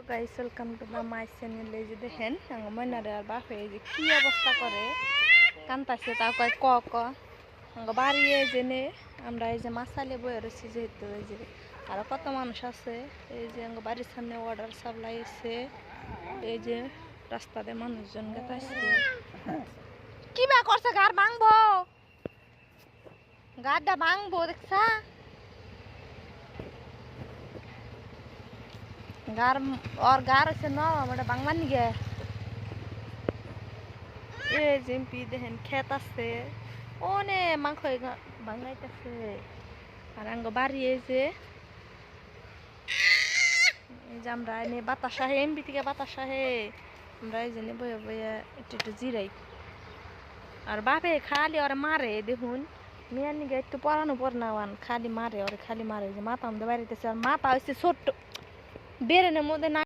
Guys welcome to the my channel. এই যে দেখেন ময়নারে আর বাপে এই যে কি অবস্থা করে কান্তাছে তা কয় ক ক বাড়ি এই যে নে আমরা এই যে মাসালে বয়ে রয়েছি যেহেতু এই যে আরো কত মানুষ আছে এই যে বাড়ির সামনে অর্ডার সাপ্লাই এসে এই যে রাস্তাতে মানুষজন গেতাছে কি বা করছে গার ভাঙবো গাড়টা ভাঙবো দেখছা গার और गार से न हमरा बांगमान निगे ए जिम्पी देहन खेत আছে ওনে মাখই বাঙাইতেছে আর আঙ্গ বাড়ি এই যে আমরা এনে বাতাস আহে এমবি থেকে বাতাস আহে আমরা এই জন্য বয়ে বয়ে একটু একটু জিরাই আর বাপে খালি ওরে মারে দেখুন মেয়ের নিগে একটু পড়ানো পড়নাওয়ান খালি মারে ওরে খালি মারে যে মাথা আমাদের বাড়িতেছে আর মাথা হচ্ছে ছোট্ট বেরেনের মধ্যে না